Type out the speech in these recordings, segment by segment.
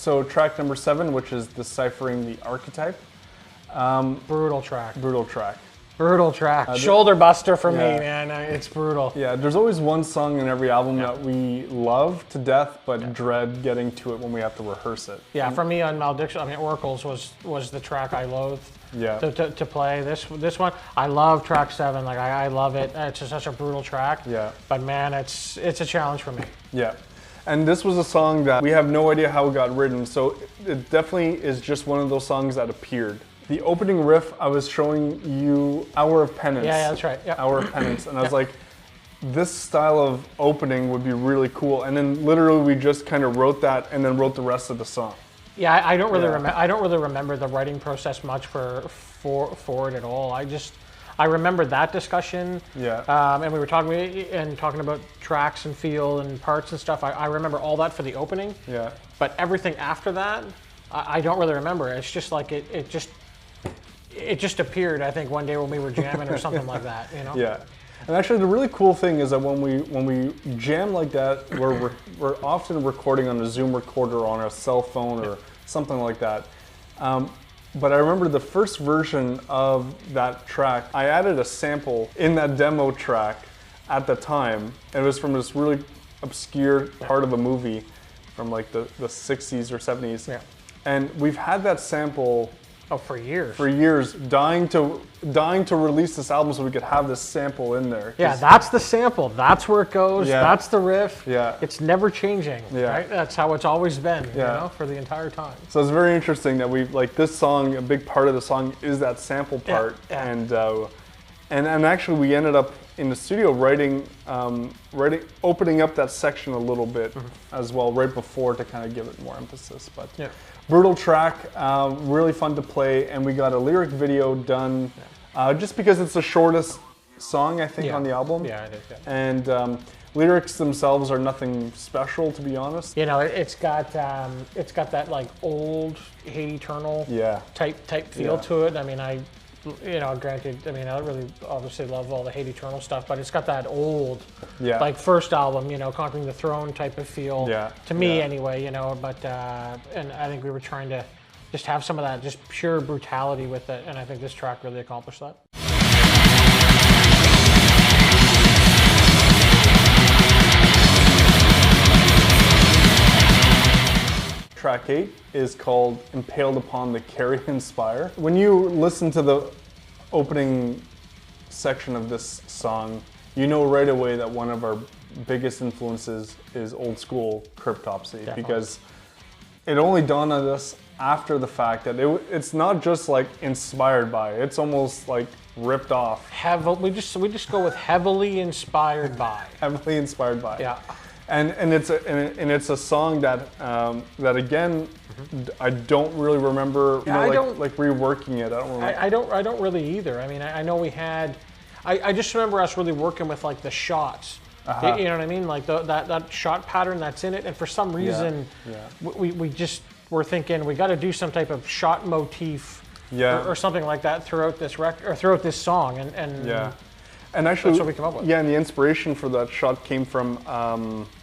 So track number 7, which is Deciphering the Archetype. Brutal track. Brutal track. Brutal track. Shoulder buster for me, man. It's brutal. Yeah, there's always one song in every album that we love to death, but dread getting to it when we have to rehearse it. Yeah, for me on Malediction, I mean, Oracles was the track I loathed to play. This one, I love track 7. Like I love it. It's just such a brutal track. Yeah. But man, it's a challenge for me. Yeah. And this was a song that we have no idea how it got written, so it definitely is just one of those songs that appeared. The opening riff, I was showing you Hour of Penance. Yeah, that's right. Yep. Hour of Penance. And I was like, this style of opening would be really cool. And then literally we just kind of wrote that and then wrote the rest of the song. Yeah, I don't really remember the writing process much for it at all. I remember that discussion. Yeah. And we were talking about tracks and feel and parts and stuff. I remember all that for the opening. Yeah. But everything after that, I don't really remember. It's just like it just appeared, I think, one day when we were jamming or something like that, you know? Yeah. And actually the really cool thing is that when we jam like that, we're often recording on a Zoom recorder or on a cell phone or something like that. But I remember the first version of that track, I added a sample in that demo track at the time. And it was from this really obscure part of a movie from like the 60s or 70s. Yeah. And we've had that sample for years. For years, dying to release this album so we could have this sample in there. Yeah, that's the sample. That's where it goes. Yeah. That's the riff. Yeah. It's never changing. Yeah. Right? That's how it's always been, you know, for the entire time. So it's very interesting that like this song, a big part of the song is that sample part. Yeah. And actually we ended up in the studio opening up that section a little bit as well, right before to kind of give it more emphasis. But brutal track, really fun to play, and we got a lyric video done just because it's the shortest song I think on the album. Yeah, it is. Yeah. And lyrics themselves are nothing special, to be honest. You know, it's got that like old Hate Eternal type feel to it. I mean, granted, I mean, I don't really obviously love all the Hate Eternal stuff, but it's got that old, like first album, you know, Conquering the Throne type of feel. Yeah. To me, anyway, you know. But and I think we were trying to just have some of that, just pure brutality with it, and I think this track really accomplished that. Track 8 is called Impaled upon the Carrionspire. When you listen to the opening section of this song, you know right away that one of our biggest influences is old school Cryptopsy, because it only dawned on us after the fact that it's not just like inspired by, it's almost like ripped off. We just go with heavily inspired by. Heavily inspired by. Yeah. And it's a song that again I don't really remember like reworking it. I don't remember. I don't really either. I mean, I know we had. I just remember us really working with like the shots. You know what I mean? Like that shot pattern that's in it, and for some reason we just were thinking we got to do some type of shot motif or something like that throughout this record or throughout this song, and and actually, that's what we come up with. Yeah, and the inspiration for that shot came from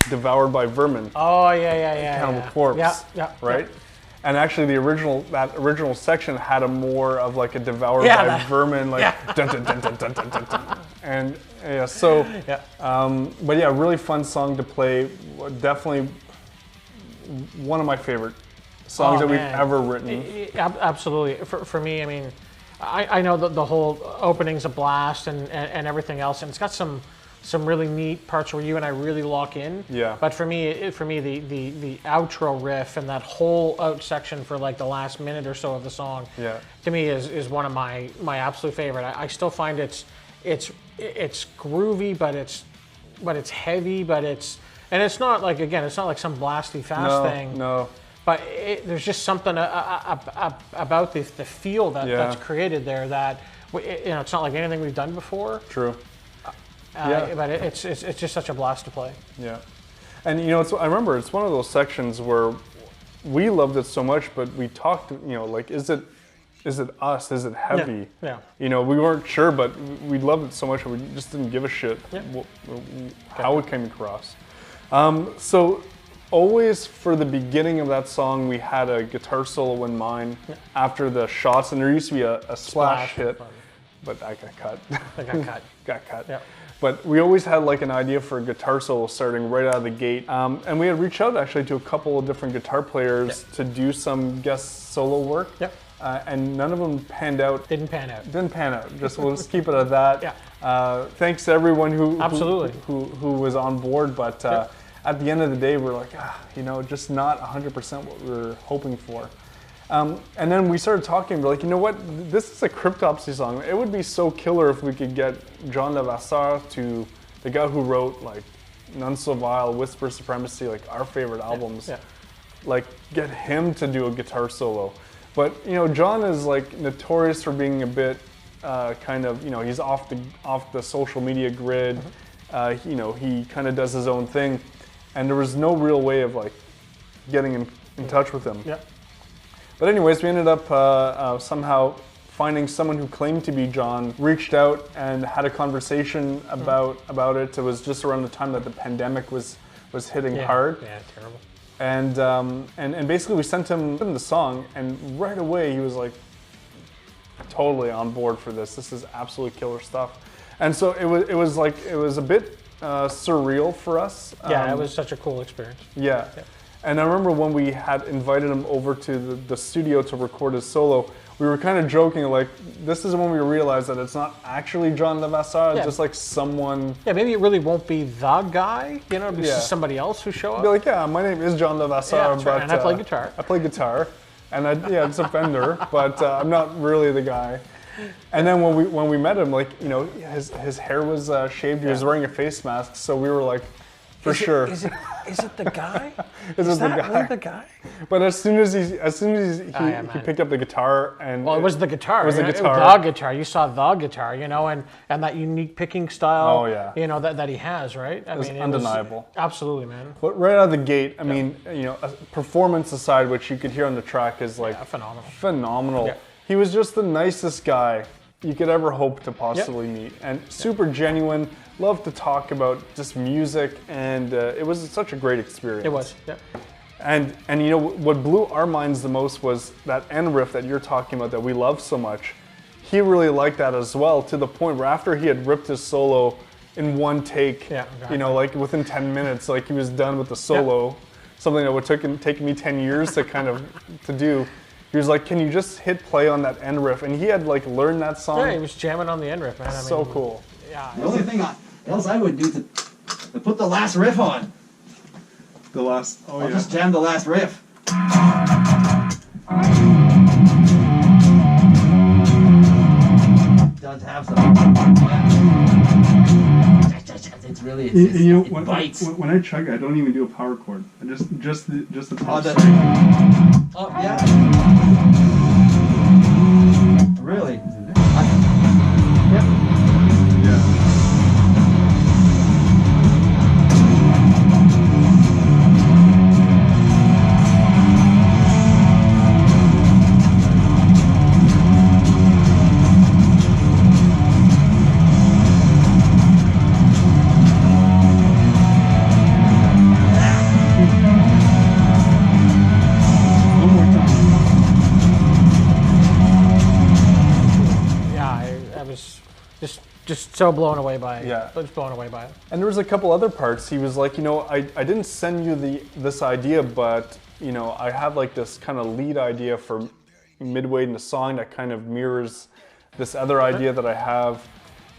Devoured by Vermin. Oh, yeah. Cannibal Corpse. Yeah. Right? Yeah. And actually that original section had a more of like a Devoured by Vermin, like dun, dun, dun, dun, dun, dun, dun, dun. And but yeah, really fun song to play. Definitely one of my favorite songs that we've ever written. Absolutely. For me, I mean, I know that the whole opening's a blast and everything else, and it's got some really neat parts where you and I really lock in. Yeah. But for me, the outro riff and that whole out section for like the last minute or so of the song, to me is one of my absolute favorite. I still find it's groovy, but it's heavy, but it's not like, again, it's not like some blasty fast thing. No. But there's just something about the feel that's created there that it's not like anything we've done before. True. But it's just such a blast to play. Yeah, and I remember it's one of those sections where we loved it so much, but we talked. Like, is it us? Is it heavy? Yeah. We weren't sure, but we loved it so much, we just didn't give a shit how it came across. So. always for the beginning of that song, we had a guitar solo in mind after the shots, and there used to be a slash hit, but I got cut. I got cut. Got cut. Yeah. But we always had like an idea for a guitar solo starting right out of the gate. And we had reached out actually to a couple of different guitar players to do some guest solo work. Yep. And none of them panned out. Didn't pan out. Didn't pan out. We'll just keep it at that. Yeah. Thanks to everyone who was on board. But at the end of the day, we're like, you know, just not 100% what we were hoping for. And then we started talking, we're like, you know what, this is a Cryptopsy song. It would be so killer if we could get John Levasseur, to the guy who wrote like None So Vile, Whisper Supremacy, like our favorite albums, like get him to do a guitar solo. But you know, John is like notorious for being a bit kind of, you know, he's off the social media grid. You know, he kind of does his own thing, and there was no real way of like getting in touch with him. Yeah. But anyways, we ended up somehow finding someone who claimed to be John, reached out and had a conversation about it. It was just around the time that the pandemic was hitting hard. Yeah, terrible. And basically we sent him the song, and right away he was like totally on board for this. This is absolutely killer stuff. And so it was a bit surreal for us. Yeah, it was such a cool experience. Yeah. And I remember when we had invited him over to the studio to record his solo, we were kind of joking, like, this is when we realized that it's not actually John Levasseur, it's just like someone... Yeah, maybe it really won't be the guy, you know, it'll be somebody else who show up. Be like, yeah, my name is John Levasseur, but... And I play guitar. I play guitar, and it's a Fender, but I'm not really the guy. And then when we met him, like, you know, his hair was shaved, he was wearing a face mask, so we were like, for sure. Is it the guy? Is that really the guy? But as soon as he picked up the guitar, and it was the guitar. It was the guitar. The guitar. You saw the guitar, you know, and that unique picking style. Oh yeah. You know that he has, right? I mean, undeniable. Absolutely, man. But right out of the gate, I mean, you know, performance aside, which you could hear on the track is like phenomenal. Phenomenal. Yeah. He was just the nicest guy you could ever hope to possibly meet, and super genuine. Loved to talk about just music, and it was such a great experience. It was, yeah. And you know what blew our minds the most was that end riff that you're talking about that we love so much. He really liked that as well, to the point where after he had ripped his solo in one take, you know, like within 10 minutes, like he was done with the solo, something that would take me 10 years to kind of to do. He was like, can you just hit play on that end riff? And he had like learned that song. Yeah, he was jamming on the end riff, man. So cool. Yeah. The only thing else I would do to put the last riff on. The last, I'll just jam the last riff. Does have some. It's really, it bites. When I chug, I don't even do a power chord. I just the top string. Oh yeah. Really? Yep. Yeah. Just so blown away by it. Yeah. Just blown away by it. And there was a couple other parts. He was like, you know, I didn't send you this idea, but you know, I have like this kind of lead idea for midway in the song that kind of mirrors this other idea that I have.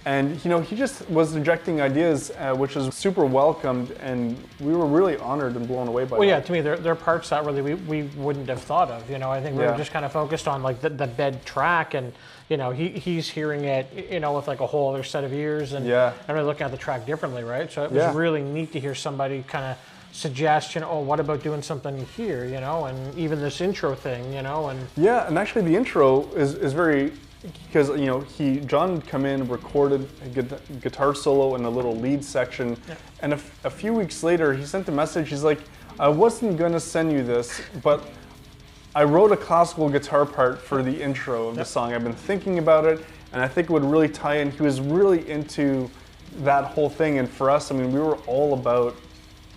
And you know, he just was injecting ideas, which is super welcomed, and we were really honored and blown away by that. Well, yeah, to me, there are parts that really we wouldn't have thought of. You know, I think we were just kind of focused on like the bed track, and you know, he's hearing it, you know, with like a whole other set of ears, and really looking at the track differently, right? So it was really neat to hear somebody kind of suggest, you know, oh, what about doing something here, you know, and even this intro thing, you know, and yeah, and actually the intro is very. Because you know, John had come in, recorded a guitar solo and a little lead section, and a few weeks later he sent a message. He's like, I wasn't gonna send you this, but I wrote a classical guitar part for the intro of the song. I've been thinking about it, and I think it would really tie in. He was really into that whole thing, and for us, I mean, we were all about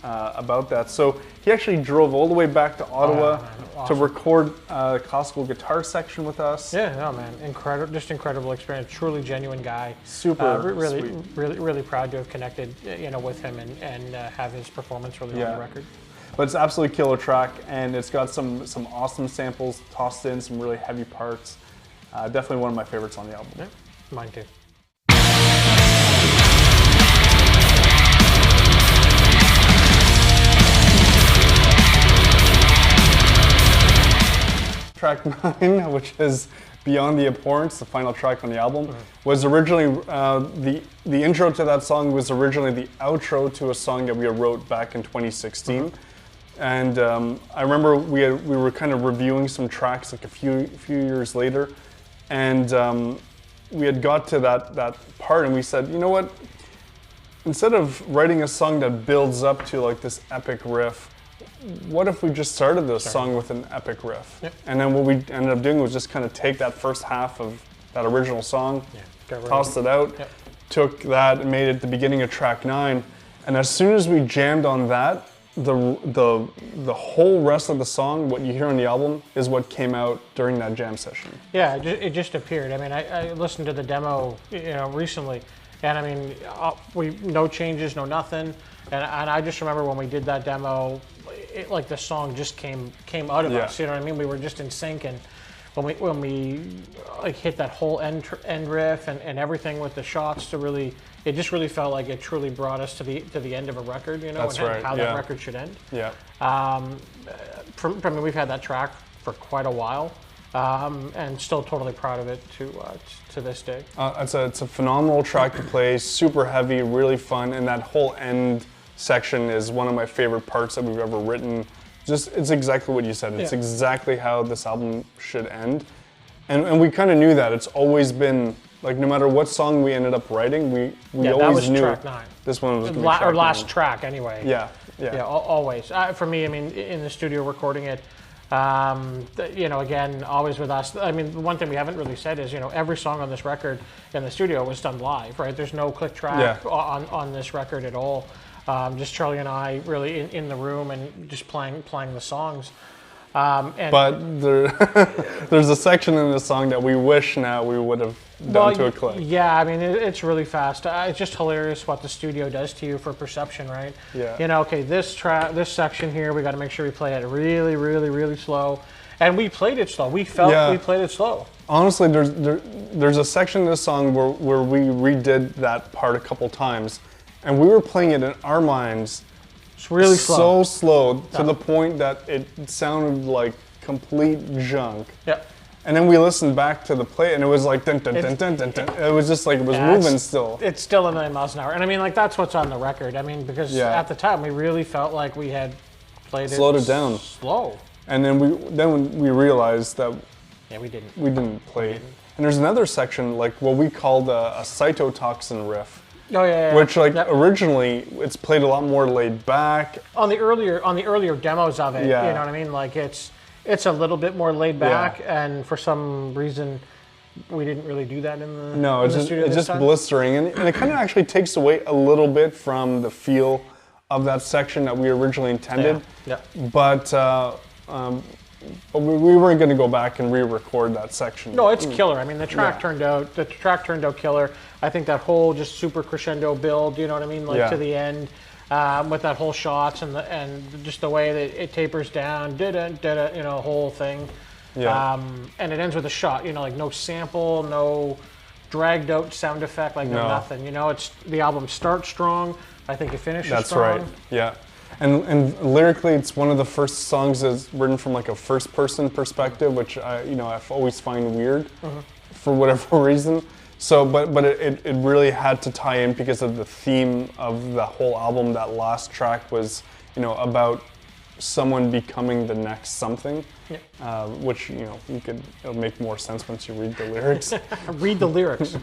about that. So he actually drove all the way back to Ottawa to record a classical guitar section with us. Yeah, no man, incredible experience. Truly genuine guy. Super really, sweet. really proud to have connected, with him and have his performance really on the record. But it's absolutely killer track, and it's got some awesome samples tossed in, some really heavy parts. Definitely one of my favorites on the album. Yeah, mine too. Track 9, which is Beyond the Abhorrence, the final track on the album, was originally, the intro to that song was originally the outro to a song that we wrote back in 2016. And I remember we were kind of reviewing some tracks like a few years later, and we had got to that part, and we said, you know what, instead of writing a song that builds up to like this epic riff, what if we just started this song with an epic riff? Yep. And then what we ended up doing was just kind of take that first half of that original song, tossed it out, took that and made it the beginning of track 9. And as soon as we jammed on that, the whole rest of the song, what you hear on the album, is what came out during that jam session. Yeah, it just appeared. I mean, I listened to the demo, recently, and I mean, no changes, no nothing. And I just remember when we did that demo, like the song just came out of us. You know what I mean? We were just in sync, and when we like hit that whole end riff and everything with the shots it just really felt like it truly brought us to the end of a record. That's and right. how that record should end. Yeah. I mean, we've had that track for quite a while. And still totally proud of it to this day. It's a phenomenal track to play, super heavy, really fun, and that whole end section is one of my favorite parts that we've ever written. It's exactly what you said. It's exactly how this album should end, and we kind of knew that. It's always been like, no matter what song we ended up writing, we always knew track 9. This one was going to be track our last 9. track anyway. Yeah, always. For me, I mean, in the studio recording it. Again, always with us. I mean, the one thing we haven't really said is, every song on this record in the studio was done live, right? There's no click track on this record at all. Just Charlie and I really in the room and just playing the songs. But there's a section in the song that we wish now we would have done to a click. Yeah, I mean, it's really fast. It's just hilarious what the studio does to you for perception, right? Yeah. Okay, this section here, we got to make sure we play it really, really, really slow. And we played it slow. We felt we played it slow. Honestly, there's a section in this song where we redid that part a couple times, and we were playing it in our minds. It's really slow. So slow to the point that it sounded like complete junk. Yep. And then we listened back to the play, and it was like dun dun dun dun dun dun. It was just like it was moving still. It's still a million miles an hour, and I mean, like, that's what's on the record. I mean, because at the time we really felt like we had slowed it down slow. And then when we realized that we didn't. We didn't play. And there's another section, like what we called a cytotoxin riff. Oh yeah. Which originally it's played a lot more laid back. On the earlier demos of it, you know what I mean? Like it's a little bit more laid back, and for some reason we didn't really do that in the No, it's just blistering, and it kind of actually takes away a little bit from the feel of that section that we originally intended. Yeah. But we weren't going to go back and re-record that section. No, it's killer. I mean, the track turned out killer. I think that whole just super crescendo build, you know what I mean, like to the end, with that whole shots and just the way that it tapers down, whole thing. Yeah. And it ends with a shot, like no sample, no dragged out sound effect, like no nothing. It's the album starts strong. I think it finishes strong. That's right. Yeah. And lyrically, it's one of the first songs that's written from like a first-person perspective, which I've always find weird for whatever reason. So, but it really had to tie in because of the theme of the whole album. That last track was, about someone becoming the next something, which it'll make more sense once you read the lyrics. Read the lyrics.